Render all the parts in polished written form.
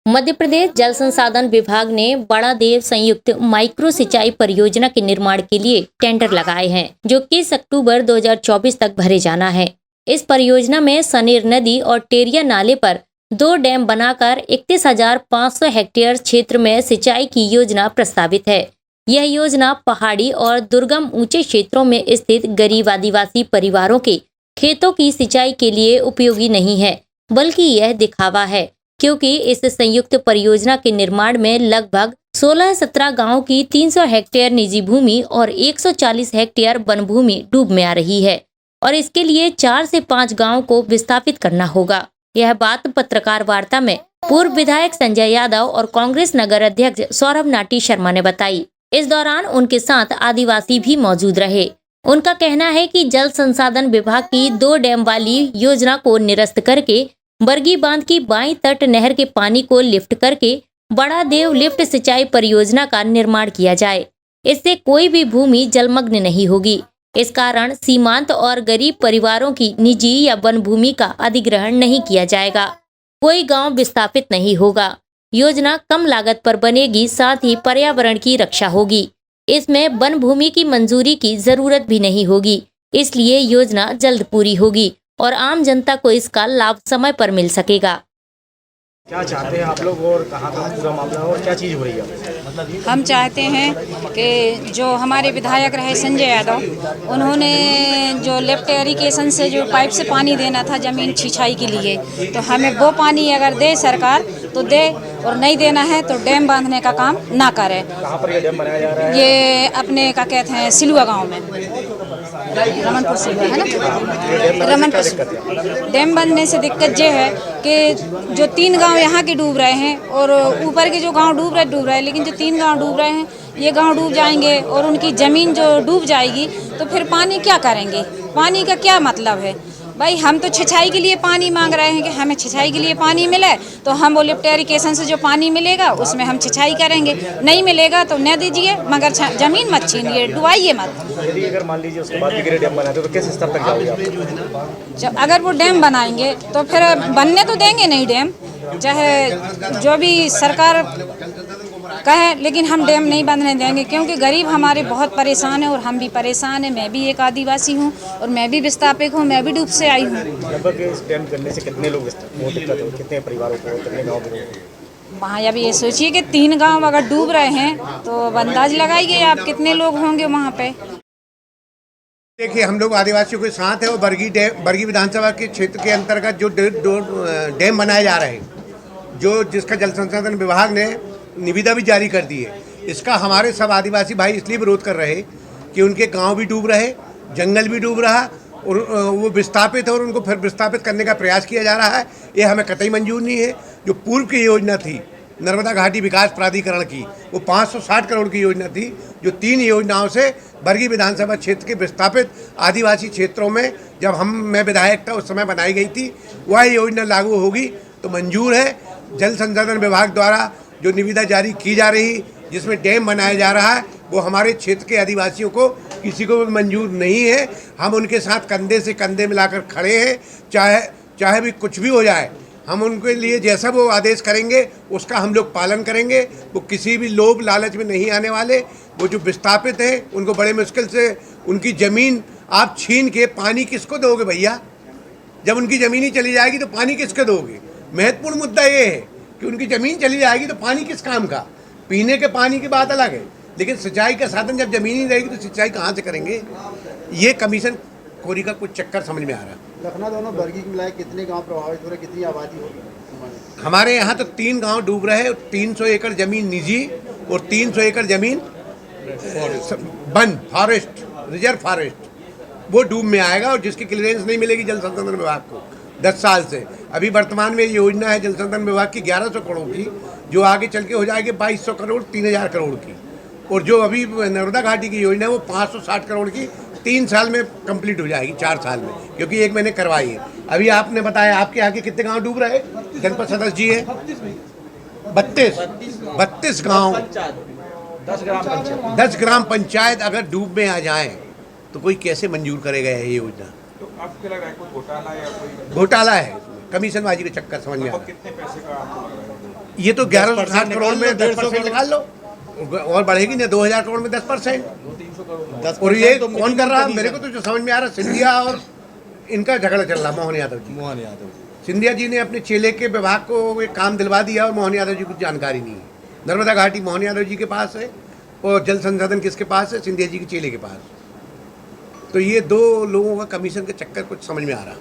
मध्य प्रदेश जल संसाधन विभाग ने बड़ा देव संयुक्त माइक्रो सिंचाई परियोजना के निर्माण के लिए टेंडर लगाए हैं, जो 21 अक्टूबर 2024 तक भरे जाना है। इस परियोजना में सनेर नदी और टेरिया नाले पर 2 डैम बनाकर 31,500 हेक्टेयर क्षेत्र में सिंचाई की योजना प्रस्तावित है। यह योजना पहाड़ी और दुर्गम ऊंचे क्षेत्रों में स्थित गरीब आदिवासी परिवारों के खेतों की सिंचाई के लिए उपयोगी नहीं है, बल्कि यह दिखावा है, क्योंकि इस संयुक्त परियोजना के निर्माण में लगभग 16-17 गांवों की 300 हेक्टेयर निजी भूमि और 140 हेक्टेयर वन भूमि डूब में आ रही है और इसके लिए 4 से 5 गांवों को विस्थापित करना होगा। यह बात पत्रकार वार्ता में पूर्व विधायक संजय यादव और कांग्रेस नगर अध्यक्ष सौरभ नाटी शर्मा ने बताई। इस दौरान उनके साथ आदिवासी भी मौजूद रहे। उनका कहना है कि जल संसाधन विभाग की 2 डैम वाली योजना को निरस्त करके बरगी बांध की बाईं तट नहर के पानी को लिफ्ट करके बड़ा देव लिफ्ट सिंचाई परियोजना का निर्माण किया जाए। इससे कोई भी भूमि जलमग्न नहीं होगी। इस कारण सीमांत और गरीब परिवारों की निजी या वन भूमि का अधिग्रहण नहीं किया जाएगा। कोई गांव विस्थापित नहीं होगा। योजना कम लागत पर बनेगी, साथ ही पर्यावरण की रक्षा होगी। इसमें वन भूमि की मंजूरी की जरूरत भी नहीं होगी, इसलिए योजना जल्द पूरी होगी और आम जनता को इसका लाभ समय पर मिल सकेगा। क्या चाहते हैं आप लोग और कहाँ तक पूरा मामला और क्या चीज़ हो रही है? हम चाहते हैं कि जो हमारे विधायक रहे संजय यादव, उन्होंने जो लिफ्ट इरिगेशन से जो पाइप से पानी देना था जमीन सिंचाई के लिए, तो हमें वो पानी अगर दे सरकार तो दे, और नहीं देना है तो डैम बांधने का काम ना करे। कहाँ पर ये डैम बनाया जा रहा है? ये अपने का कहते हैं सिलुआ गांव में, रमनपुर सिलुआ है ना, रमनपुर। डैम बनने से दिक्कत ये है कि जो 3 गांव यहाँ के डूब रहे हैं और ऊपर के जो गांव डूब रहे हैं, लेकिन जो 3 गांव डूब रहे हैं ये गांव डूब जाएंगे और उनकी ज़मीन जो डूब जाएगी तो फिर पानी क्या करेंगे? पानी का क्या मतलब है भाई? हम तो सिंचाई के लिए पानी मांग रहे हैं कि हमें सिंचाई के लिए पानी मिले, तो हम वो लिफ्ट इरिगेशन से जो पानी मिलेगा उसमें हम सिंचाई करेंगे। नहीं मिलेगा तो न दीजिए, मगर ज़मीन मत छीनिए, डुबाइए मत। यदि अगर मान लीजिए उसके बाद भी डैम बनाते तो किस स्तर तक जाओगे आप? जब अगर वो डैम बनाएंगे तो फिर बनने तो देंगे नहीं डैम, चाहे जो भी सरकार कहे, लेकिन हम डैम नहीं बनने देंगे, क्योंकि गरीब हमारे बहुत परेशान है और हम भी परेशान हैं। मैं भी एक आदिवासी हूँ और मैं भी विस्थापित हूँ, मैं भी डूब से आई हूँ। लगभग इस डैम करने से कितने लोग दिक्कत हो, कितने परिवारों को, कितने गाँव में? वहाँ अभी ये सोचिए कि 3 गांव अगर डूब रहे हैं तो अंदाज लगाइए आप कितने लोग होंगे वहाँ पे। देखिए, हम लोग आदिवासियों के साथ हैं और बरगी विधानसभा के क्षेत्र के अंतर्गत जो डैम बनाए जा रहे हैं, जिसका जल संसाधन विभाग ने निविदा भी जारी कर दी है, इसका हमारे सब आदिवासी भाई इसलिए विरोध कर रहे कि उनके गांव भी डूब रहे, जंगल भी डूब रहा और वो विस्थापित है और उनको फिर विस्थापित करने का प्रयास किया जा रहा है। ये हमें कतई मंजूर नहीं है। जो पूर्व की योजना थी नर्मदा घाटी विकास प्राधिकरण की, वो 560 करोड़ की योजना थी, जो 3 योजनाओं से बरगी विधानसभा क्षेत्र के विस्थापित आदिवासी क्षेत्रों में जब मैं विधायक था उस समय बनाई गई थी, वह योजना लागू होगी तो मंजूर है। जल संसाधन विभाग द्वारा जो निविदा जारी की जा रही, जिसमें डैम बनाया जा रहा है, वो हमारे क्षेत्र के आदिवासियों को किसी को भी मंजूर नहीं है। हम उनके साथ कंधे से कंधे मिलाकर खड़े हैं, चाहे भी कुछ भी हो जाए, हम उनके लिए जैसा वो आदेश करेंगे उसका हम लोग पालन करेंगे। वो किसी भी लोभ लालच में नहीं आने वाले। वो जो विस्थापित हैं उनको बड़े मुश्किल से उनकी ज़मीन आप छीन के पानी किसको दोगे भैया? जब उनकी ज़मीन ही चली जाएगी तो पानी किसको दोगे? महत्वपूर्ण मुद्दा ये है कि उनकी ज़मीन चली जाएगी तो पानी किस काम का? पीने के पानी की बात अलग है, लेकिन सिंचाई का साधन जब ज़मीन ही रहेगी तो सिंचाई कहाँ से करेंगे? ये कमीशन खोरी का कुछ चक्कर समझ में आ रहा है। लखनऊ दोनों बरगी की मिलाए कितने गांव प्रभावित हो रहे, कितनी आबादी होगी? हमारे यहाँ तो 3 गांव डूब रहे हैं। 300 एकड़ ज़मीन निजी और 300 एकड़ ज़मीन वन फॉरेस्ट, रिजर्व फॉरेस्ट, वो डूब में आएगा और जिसकी क्लियरेंस नहीं मिलेगी जल संसाधन विभाग को 10 साल से। अभी वर्तमान में ये योजना है जल संसाधन विभाग की 1100 करोड़ की, जो आगे चल के हो जाएगी 2200 करोड़, 3000 करोड़ की। और जो अभी नर्मदा घाटी की योजना है वो 560 करोड़ की 3 साल में कंप्लीट हो जाएगी, 4 साल में, क्योंकि 1 महीने करवाई है। अभी आपने बताया आपके यहाँ के कितने गाँव डूब रहे? जनपद सदस्य जी है 32 गाँव, 10 ग्राम पंचायत अगर डूब में आ जाएं तो कोई कैसे मंजूर करेगा ये योजना? तो आपको लग रहा है कोई घोटाला या कोई घोटाला है इसमें। कमीशनबाजी का चक्कर समझ में आ रहा है। ये तो 1160 करोड़ में 10% निकाल लो, और बढ़ेगी ना 2000 करोड़ में 10%। और ये कौन कर रहा है? मेरे को तो जो समझ में आ रहा है, सिंधिया और इनका झगड़ा चल रहा, मोहन यादव जी। सिंधिया जी ने अपने चेले के विभाग को एक काम दिलवा दिया और मोहन यादव जी को जानकारी नहीं है। नर्मदा घाटी मोहन यादव जी के पास है और जल संसाधन किसके पास है? सिंधिया जी के चेले के पास। तो ये दो लोगों का कमीशन का चक्कर कुछ समझ में आ रहा।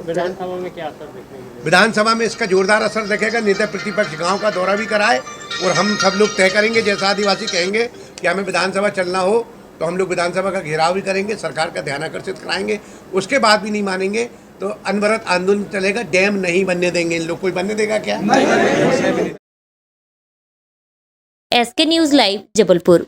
विधानसभा में क्या असर देखने को? विधानसभा में इसका जोरदार असर देखेगा। नेता प्रतिपक्ष गांव का दौरा भी कराए और हम सब लोग तय करेंगे, जैसा आदिवासी कहेंगे कि हमें विधानसभा चलना हो तो हम लोग विधानसभा का घेराव भी करेंगे, सरकार का ध्यान आकर्षित कराएंगे। उसके बाद भी नहीं मानेंगे तो अनवरत आंदोलन चलेगा। डैम नहीं बनने देंगे इन लोग। कोई बनने देगा क्या? SK news live Jabalpur.